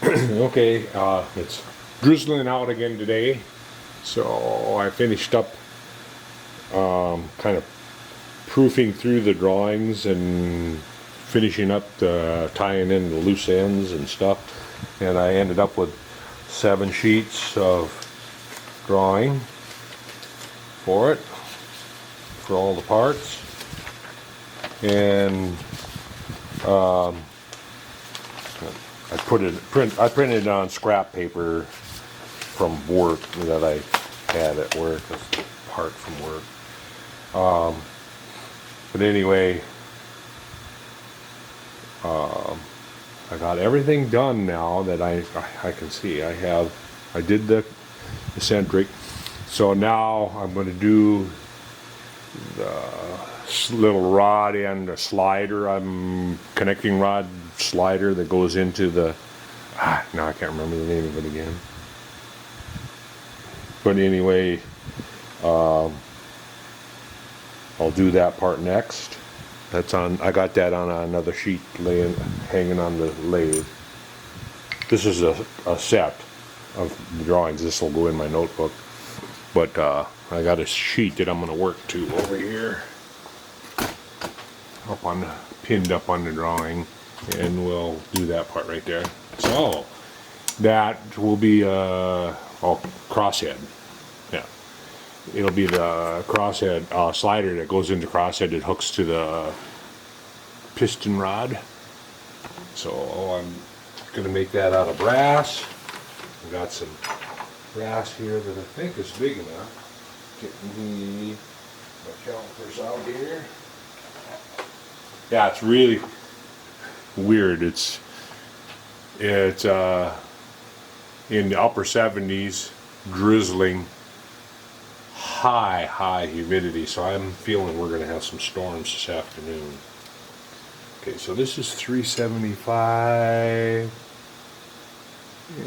Okay, it's drizzling out again today, so I finished up kind of proofing through the drawings and finishing up the tying in the loose ends and stuff, and I ended up with 7 sheets of drawing for it, for all the parts, and I printed it on scrap paper from work that I had at work, a part from work. But anyway, I got everything done now that I can see. I did the eccentric, so now I'm going to do the little rod and a slider. I'm connecting rod slider that goes into the now I can't remember the name of it again, but anyway, I'll do that part next. That's on, I got that on another sheet hanging on the lathe. This is a set of the drawings. This will go in my notebook, but I got a sheet that I'm going to work to over here, pinned up on the drawing, and we'll do that part right there. So that will be crosshead. Yeah, it'll be the crosshead slider that goes into crosshead that hooks to the piston rod. So I'm gonna make that out of brass. I've got some brass here that I think is big enough. Getting my calipers out here. Yeah, it's really weird. It's in the upper 70s, drizzling, high humidity, so I'm feeling we're going to have some storms this afternoon. Okay, so this is 375,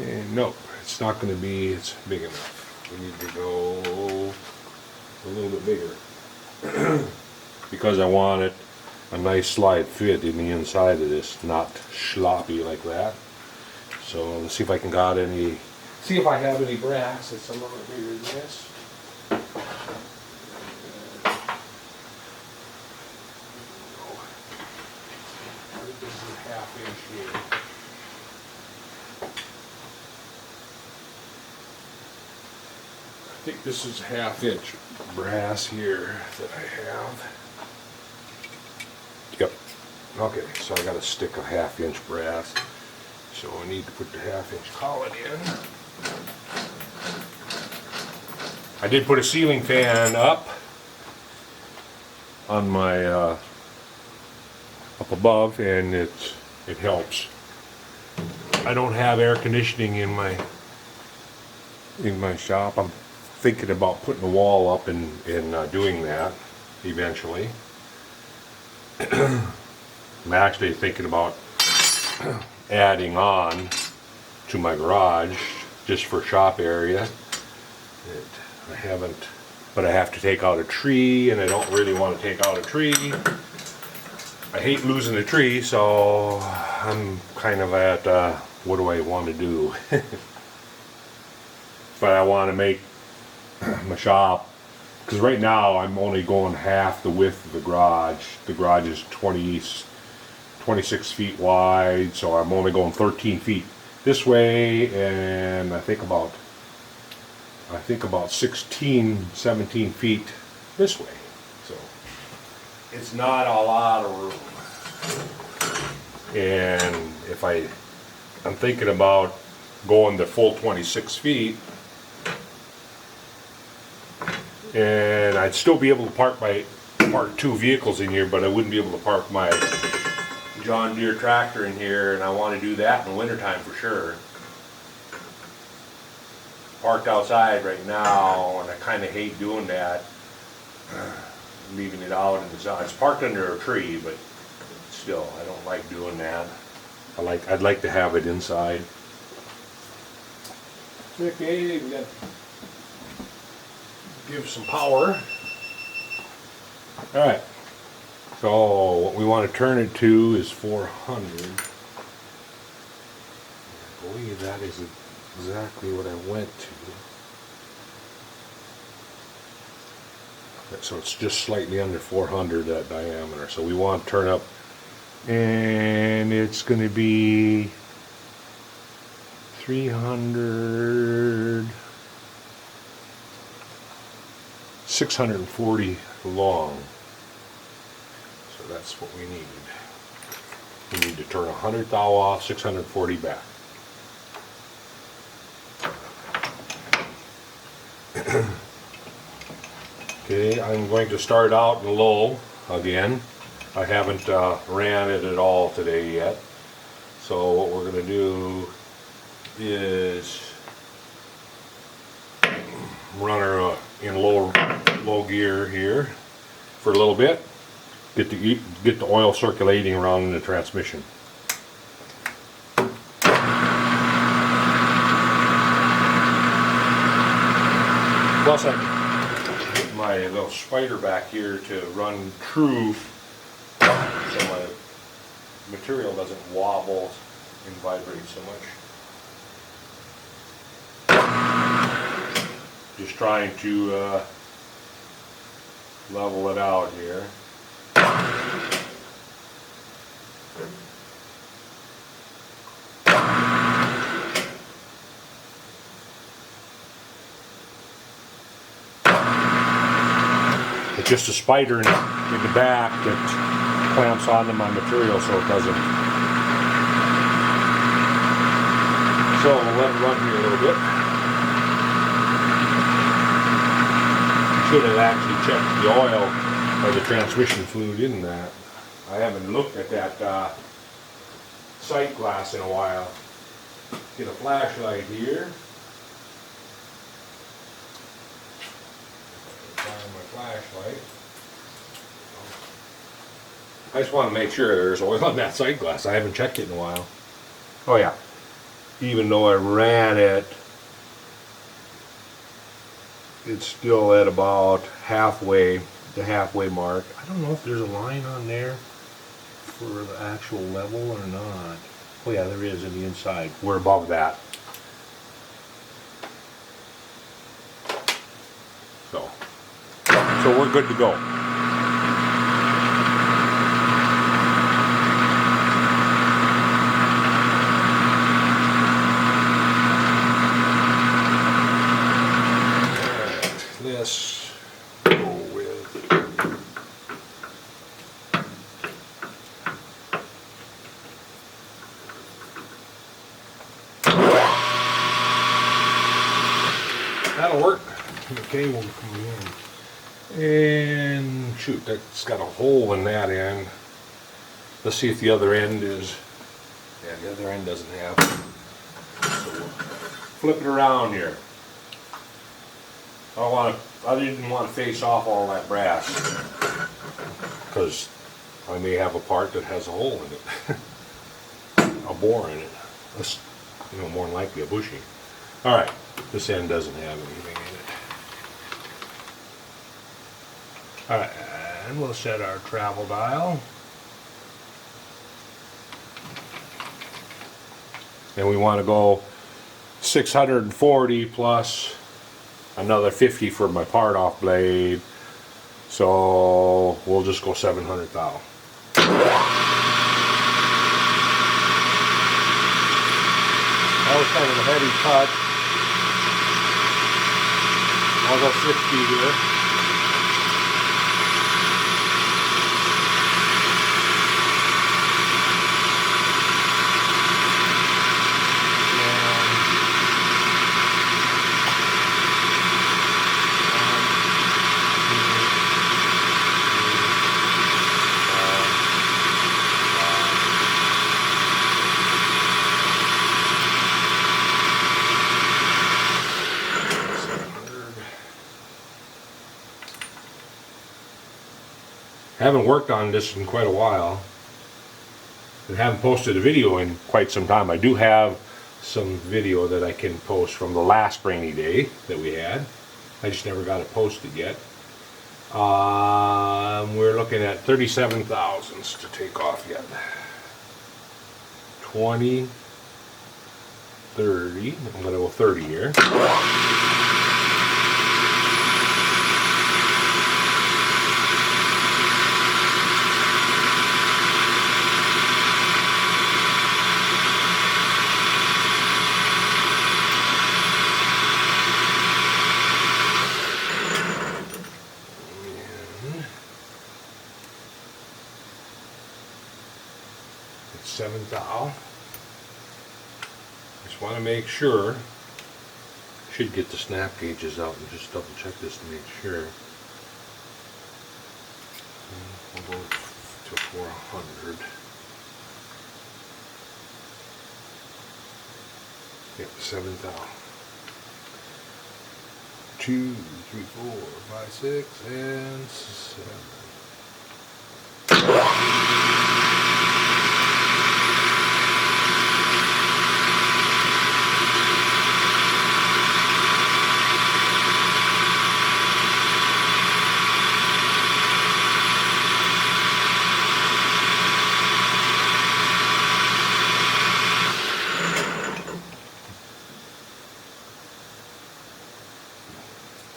and nope, it's not going to be, it's big enough. We need to go a little bit bigger because I want it a nice slide fit in the inside of this, not sloppy like that. So let's see if I can see if I have any brass that's a little bit bigger than this. This is a 1/2 inch here. I think this is a 1/2 inch brass here that I have. Yep. Okay, so I got a stick of 1/2 inch brass. So I need to put the 1/2 inch collet in. I did put a ceiling fan up on my up above, and it helps. I don't have air conditioning in my shop. I'm thinking about putting a wall up and doing that eventually. I'm actually thinking about adding on to my garage just for shop area. I haven't, but I have to take out a tree, and I don't really want to take out a tree. I hate losing a tree, so I'm kind of at what do I want to do? But I want to make my shop, because right now I'm only going half the width of the garage. The garage is 26 feet wide, so I'm only going 13 feet this way, and I think about 16, 17 feet this way. So it's not a lot of room. And if I'm thinking about going the full 26 feet, and I'd still be able to park 2 vehicles in here, but I wouldn't be able to park my John Deere tractor in here, and I want to do that in the wintertime for sure. Parked outside right now, and I kind of hate doing that, leaving it out in the sun. It's parked under a tree, but still, I don't like doing that. I'd like to have it inside. Okay, we got to give some power. All right. So what we want to turn it to is 400. believe that is exactly what I went to. So it's just slightly under 400 that diameter. So we want to turn up, and it's going to be 640 long. So that's what we need. We need to turn 100 thou off, 640 back. Okay, I'm going to start out in low again. I haven't ran it at all today yet. So what we're going to do is run her in low gear here for a little bit. Get the oil circulating around in the transmission. Plus I get my little spider back here to run true so my material doesn't wobble and vibrate so much. Just trying to level it out here. It's just a spider in the back that clamps onto my material so it doesn't. So we'll let it run here a little bit. Should have actually checked the oil or the transmission fluid in that. I haven't looked at that sight glass in a while. Get a flashlight here. Find my flashlight. I just want to make sure there's oil on that sight glass. I haven't checked it in a while. Oh yeah. Even though I ran it, it's still at about the halfway mark. I don't know if there's a line on there for the actual level or not. Oh yeah, there is in the inside. We're above that. So we're good to go. Let's go with that'll work. Okay, we'll come in. And shoot, that's got a hole in that end. Let's see if the other end is. Yeah, the other end doesn't have. So we'll flip it around here. I didn't want to face off all that brass because I may have a part that has a hole in it, a bore in it. That's, more than likely a bushing. All right, this end doesn't have anything in it. All right, and we'll set our travel dial. And we want to go 640 plus another 50 for my part off blade. So we'll just go 700 thou. That was kind of a heavy cut. I'll go 60 here. I haven't worked on this in quite a while and haven't posted a video in quite some time. I do have some video that I can post from the last rainy day that we had. I just never got it posted yet. We're looking at 37 thousandths to take off yet. 20, 30. I'm going to go 30 here. It's 7th thou. Just want to make sure. Should get the snap gauges out and just double check this to make sure. We'll go to 400. Yep, 7th thou. 2, 3, 4, 5, 6, and 7.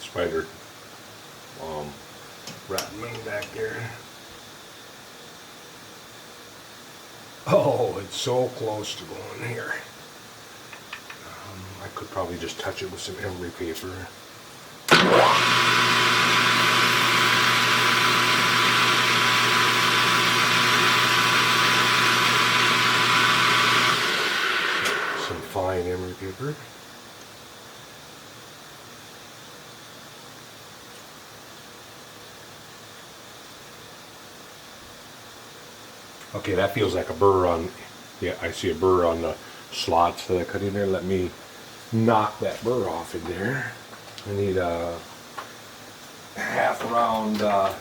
Spider rattling back there. Oh, it's so close to going here. I could probably just touch it with some emery paper. Some fine emery paper. Okay, that feels like a burr on, yeah, I see a burr on the slots that I cut in there. Let me knock that burr off in there. I need a half round file.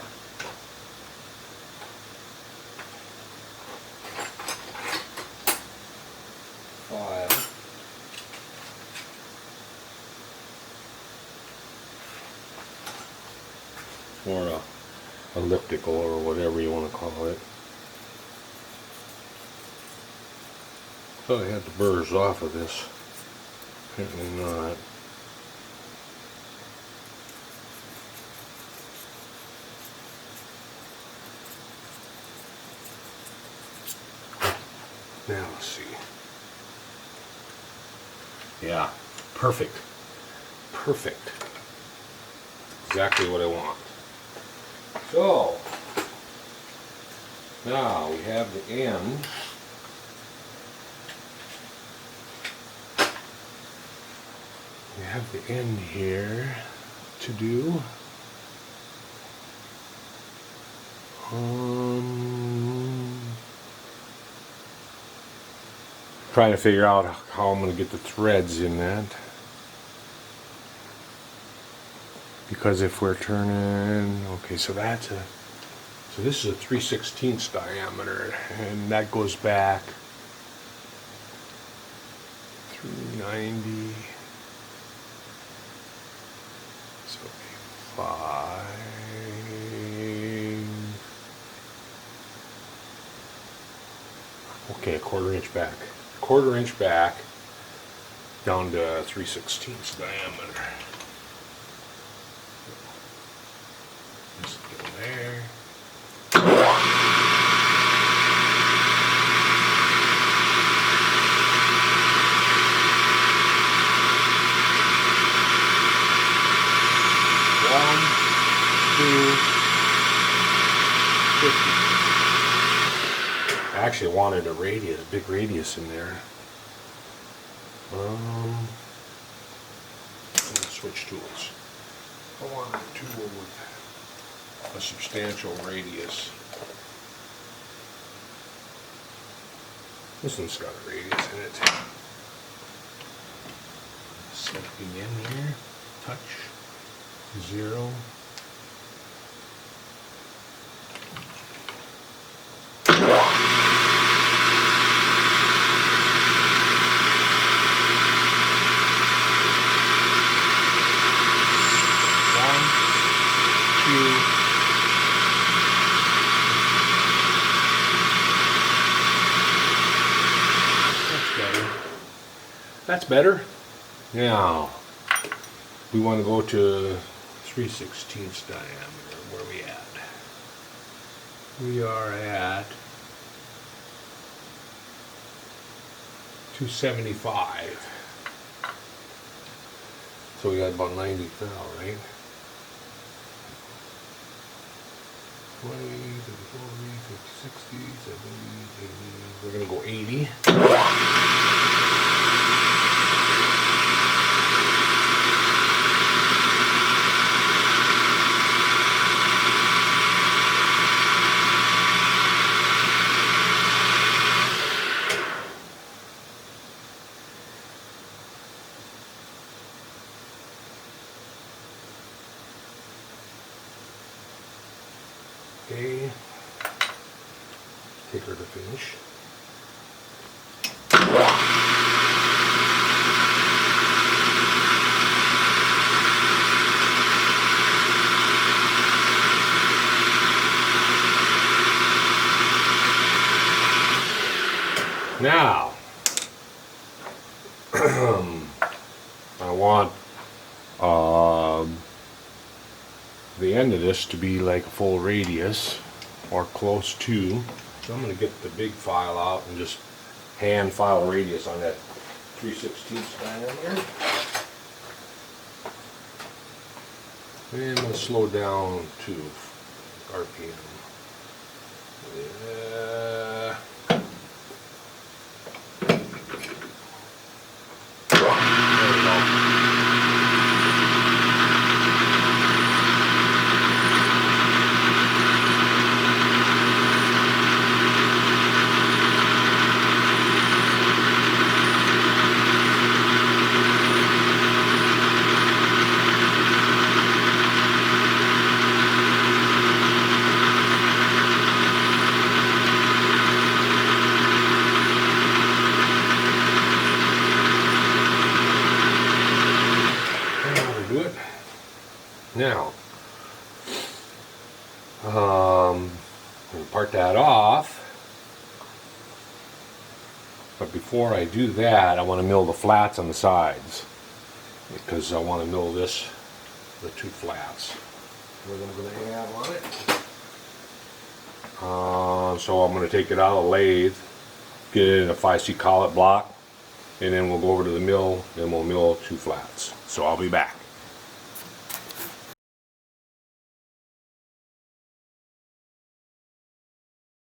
Or a elliptical or whatever you want to call it. Thought I had the burrs off of this. Apparently not. Now let's see. Yeah, perfect. Perfect. Exactly what I want. So, now we have the end. We have the end here to do. Trying to figure out how I'm going to get the threads in that. Because if we're turning, okay, so that's a, so this is a 3/16 diameter, and that goes back 390. So 5. Okay, a 1/4 inch back. 1/4 inch back down to 3/16 diameter. Just go there. I actually wanted a radius, a big radius in there. I'm gonna switch tools. I want a tool with a substantial radius. This one's got a radius in it. Stepping in here, touch, 0. That's better. Now, we want to go to 3/16 diameter. Where are we at? We are at 275. So we got about 90 thou, right? 20, 30, 40, 50, 60, 70, 80. We're going to go 80. Okay, take her to finish. Now, I want the end of this to be like a full radius or close to. So I'm going to get the big file out and just hand file radius on that 3/16 diameter. And I'm going to slow down to RPM. Yeah. Now, part that off, but before I do that, I want to mill the flats on the sides because I want to mill the two flats. What I'm going to add on it. So I'm going to take it out of the lathe, get it in a 5C collet block, and then we'll go over to the mill and we'll mill two flats. So I'll be back.